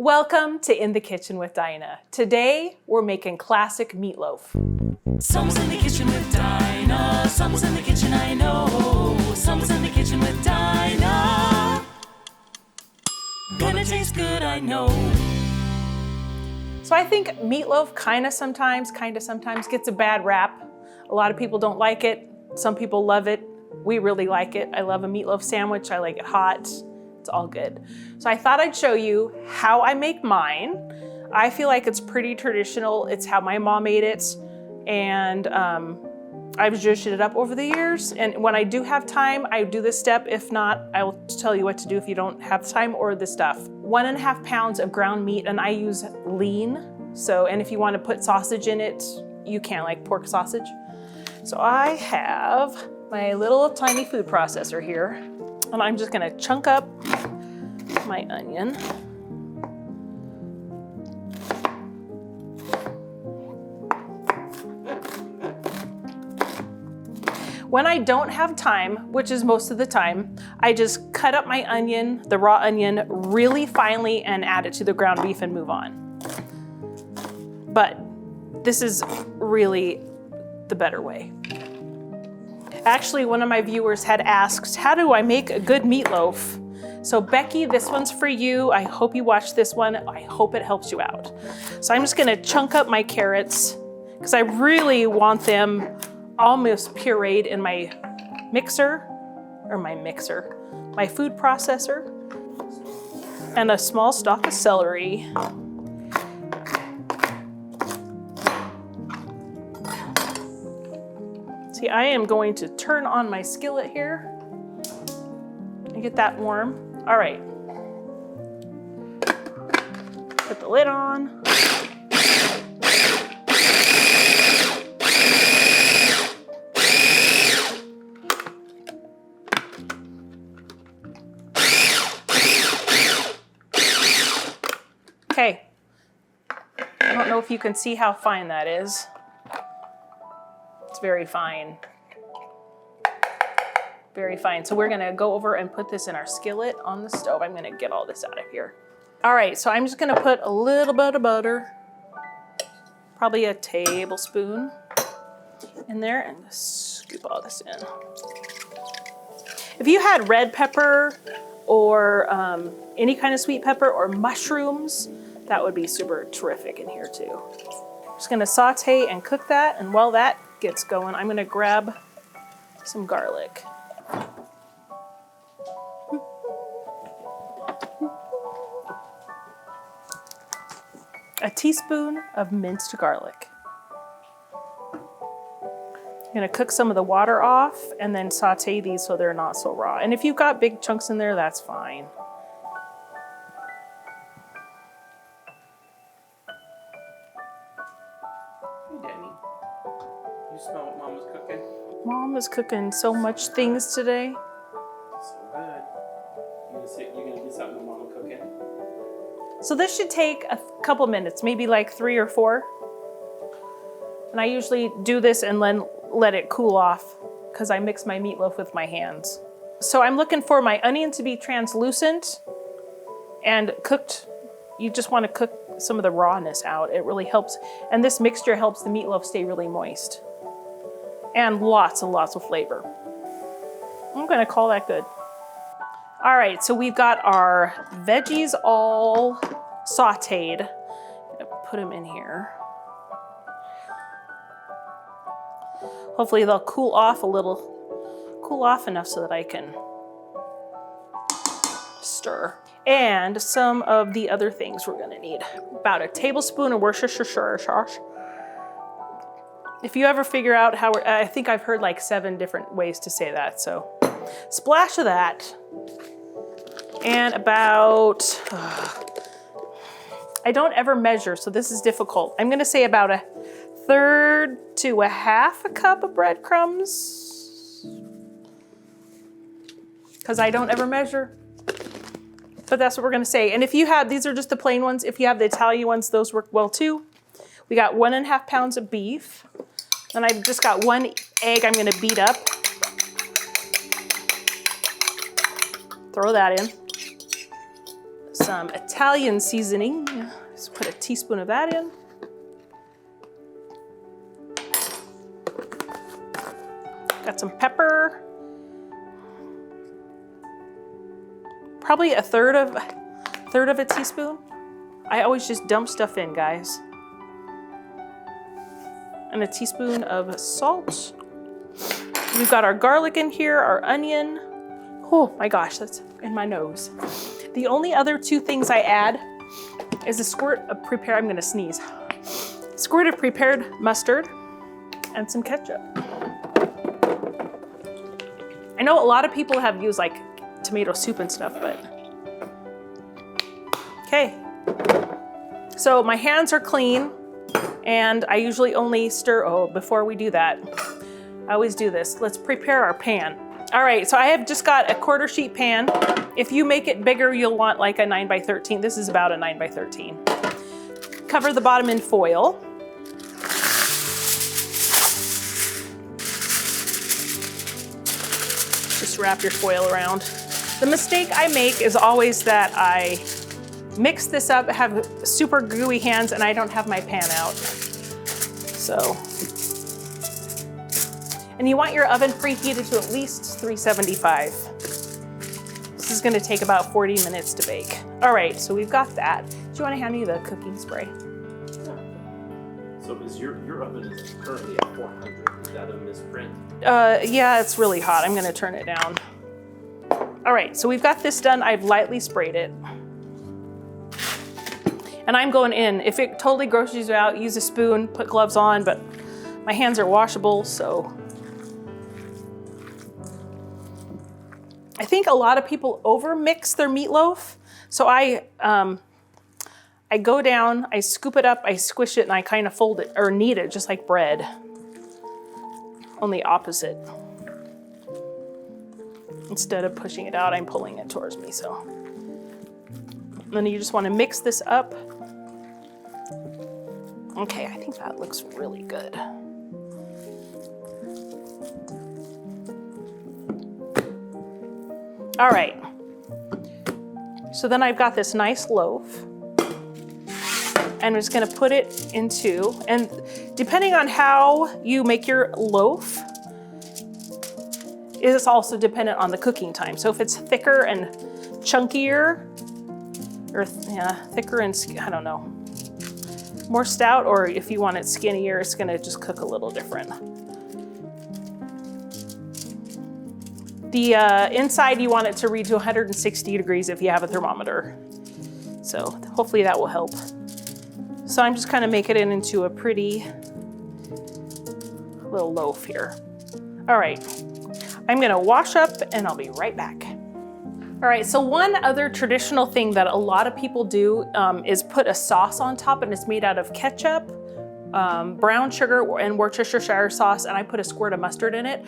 Welcome to In the Kitchen with Dinah. Today, we're making classic meatloaf. Someone's in the kitchen with Dinah. Someone's in the kitchen, I know. Someone's in the kitchen with Dinah. Gonna taste good, I know. So I think meatloaf kind of sometimes gets a bad rap. A lot of people don't like it. Some people love it. We really like it. I love a meatloaf sandwich. I like it hot. It's all good. So I thought I'd show you how I make mine. I feel like it's pretty traditional. It's how my mom made it. And I've zhuzhed it up over the years. And when I do have time, I do this step. If not, I will tell you what to do if you don't have time or the stuff. 1.5 pounds of ground meat, and I use lean. So, and if you want to put sausage in it, you can, like pork sausage. So I have my little tiny food processor here, and I'm just gonna chunk up my onion. When I don't have time, which is most of the time, I just cut up my onion, the raw onion, really finely and add it to the ground beef and move on. But this is really the better way. Actually, one of my viewers had asked, how do I make a good meatloaf? So Becky, this one's for you. I hope you watch this one. I hope it helps you out. So I'm just gonna chunk up my carrots because I really want them almost pureed in my my food processor. And a small stalk of celery. See, I am going to turn on my skillet here and get that warm. All right. Put the lid on. Okay. I don't know if you can see how fine that is. It's very fine. Very fine. So we're gonna go over and put this in our skillet on the stove. I'm gonna get all this out of here. All right, so I'm just gonna put a little bit of butter, probably a tablespoon in there, and scoop all this in. If you had red pepper or any kind of sweet pepper or mushrooms, that would be super terrific in here too. Just gonna saute and cook that, and while that gets going, I'm gonna grab some garlic. A teaspoon of minced garlic. I'm gonna cook some of the water off and then saute these so they're not so raw. And if you've got big chunks in there, that's fine. You smell what Mom was cooking? Mom is cooking so much things today. So good. You're gonna get something with Mama cooking? So this should take a couple minutes, maybe like 3 or 4. And I usually do this and then let it cool off because I mix my meatloaf with my hands. So I'm looking for my onion to be translucent and cooked. You just want to cook some of the rawness out. It really helps. And this mixture helps the meatloaf stay really moist. And lots and lots of flavor. I'm gonna call that good. All right, so we've got our veggies all sauteed. I'm gonna put them in here. Hopefully they'll cool off a little, cool off enough so that I can stir. And some of the other things we're gonna need. About a tablespoon of worcestershire sauce. If you ever figure out how, I think I've heard like 7 different ways to say that, so. Splash of that. And about, I don't ever measure, so this is difficult. I'm gonna say about 1/3 to 1/2 cup of breadcrumbs. Because I don't ever measure. But that's what we're gonna say. And if you have, these are just the plain ones. If you have the Italian ones, those work well too. We got 1.5 pounds of beef. And I've just got 1 egg I'm gonna beat up. Throw that in. some Italian seasoning. Just put a teaspoon of that in. Got some pepper. Probably a third of a teaspoon. I always just dump stuff in, guys. And a teaspoon of salt. We've got our garlic in here, our onion. Oh my gosh, that's in my nose. The only other two things I add is a squirt of prepared, I'm gonna sneeze. Squirt of prepared mustard and some ketchup. I know a lot of people have used like tomato soup and stuff, but. Okay. So my hands are clean and I usually only stir, before we do that, I always do this. Let's prepare our pan. All right, so I have just got a 1/4 sheet pan. If you make it bigger, you'll want like a 9 by 13. This is about a 9 by 13. Cover the bottom in foil. Just wrap your foil around. The mistake I make is always that I mix this up, have super gooey hands, and I don't have my pan out. So, and you want your oven preheated to at least 375. This is gonna take about 40 minutes to bake. All right, so we've got that. Do you wanna hand me the cooking spray? So is your oven is currently at 400? Is that a misprint? Yeah, it's really hot. I'm gonna turn it down. All right, so we've got this done. I've lightly sprayed it. And I'm going in. If it totally grosses you out, use a spoon, put gloves on, but my hands are washable, so. I think a lot of people over-mix their meatloaf. So I go down, I scoop it up, I squish it, and I kind of fold it, or knead it, just like bread. Only opposite. Instead of pushing it out, I'm pulling it towards me, so. And then you just want to mix this up. Okay, I think that looks really good. All right. So then I've got this nice loaf. And I'm just gonna put it into, and depending on how you make your loaf, is also dependent on the cooking time. So if it's thicker and chunkier, or thicker and, I don't know, more stout, or if you want it skinnier, it's gonna just cook a little different. The inside, you want it to read to 160 degrees if you have a thermometer. So hopefully that will help. So I'm just kind of making it into a pretty little loaf here. All right, I'm gonna wash up and I'll be right back. All right, so one other traditional thing that a lot of people do is put a sauce on top, and it's made out of ketchup, brown sugar, and Worcestershire sauce, and I put a squirt of mustard in it.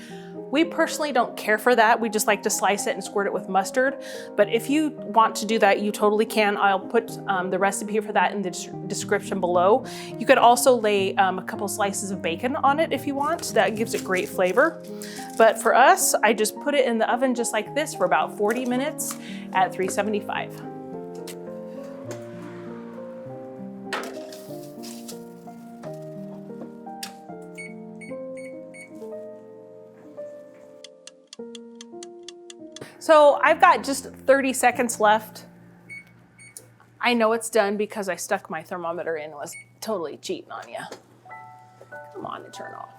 We personally don't care for that. We just like to slice it and squirt it with mustard. But if you want to do that, you totally can. I'll put the recipe for that in the description below. You could also lay a couple slices of bacon on it if you want. That gives it great flavor. But for us, I just put it in the oven just like this for about 40 minutes at 375. So I've got just 30 seconds left. I know it's done because I stuck my thermometer in and was totally cheating on you. Come on, and turn off.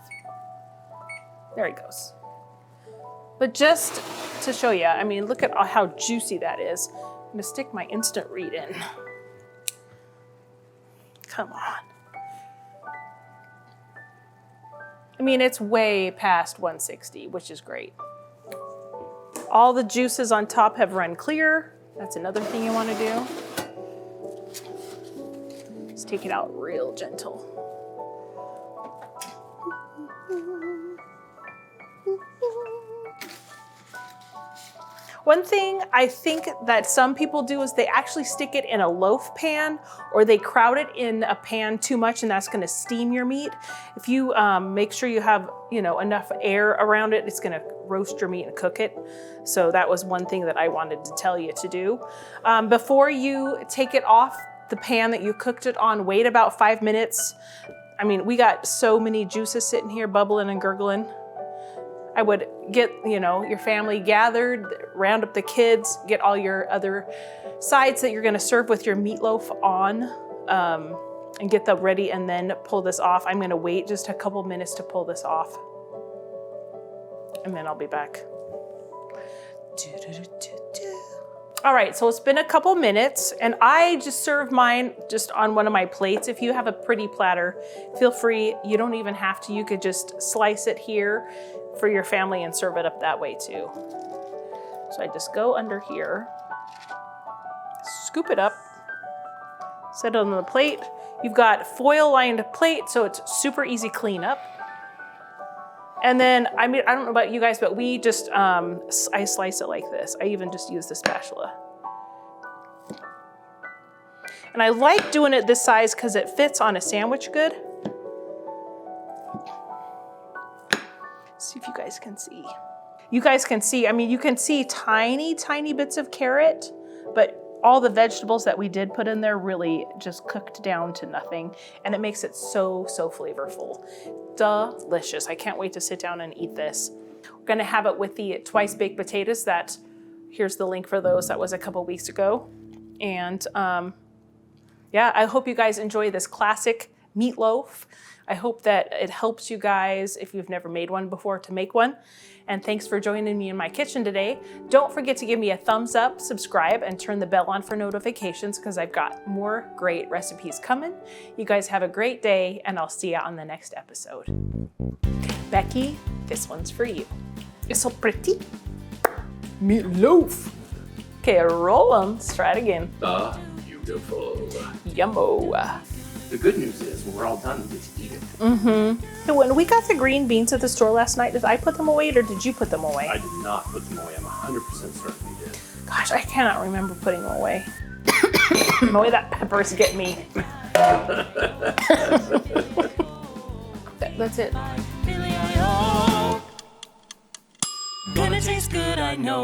There it goes. But just to show you, I mean, look at how juicy that is. I'm gonna stick my instant read in. Come on. I mean, it's way past 160, which is great. All the juices on top have run clear. That's another thing you want to do. Just take it out real gentle. One thing I think that some people do is they actually stick it in a loaf pan, or they crowd it in a pan too much, and that's gonna steam your meat. If you make sure you have enough air around it, it's gonna roast your meat and cook it. So that was one thing that I wanted to tell you to do. Before you take it off the pan that you cooked it on, wait about 5 minutes. I mean, we got so many juices sitting here bubbling and gurgling. I would get, your family gathered, round up the kids, get all your other sides that you're gonna serve with your meatloaf on, and get them ready, and then pull this off. I'm gonna wait just a couple minutes to pull this off, and then I'll be back. All right, so it's been a couple minutes, and I just served mine just on one of my plates. If you have a pretty platter, feel free. You don't even have to. You could just slice it here for your family and serve it up that way too. So I just go under here, scoop it up, set it on the plate. You've got foil-lined plate, so it's super easy cleanup. And then, I don't know about you guys, but we just, I slice it like this. I even just use the spatula. And I like doing it this size because it fits on a sandwich good. See if you guys can see. You guys can see, you can see tiny, tiny bits of carrot, but all the vegetables that we did put in there really just cooked down to nothing. And it makes it so, so flavorful. Delicious. I can't wait to sit down and eat this. We're gonna have it with the twice baked potatoes here's the link for those. That was a couple weeks ago. And yeah, I hope you guys enjoy this classic meatloaf. I hope that it helps you guys, if you've never made one before, to make one. And thanks for joining me in my kitchen today. Don't forget to give me a thumbs up, subscribe, and turn the bell on for notifications because I've got more great recipes coming. You guys have a great day, and I'll see you on the next episode. Becky, this one's for you. It's so pretty. Meatloaf. Okay, roll 'em. Let's try it again. Beautiful. Yummo. The good news is when we're all done, we just eat it. So when we got the green beans at the store last night, did I put them away or did you put them away? I did not put them away. I'm 100% certain you did. Gosh, I cannot remember putting them away. The way that peppers get me. That's it. Gonna taste good, I know.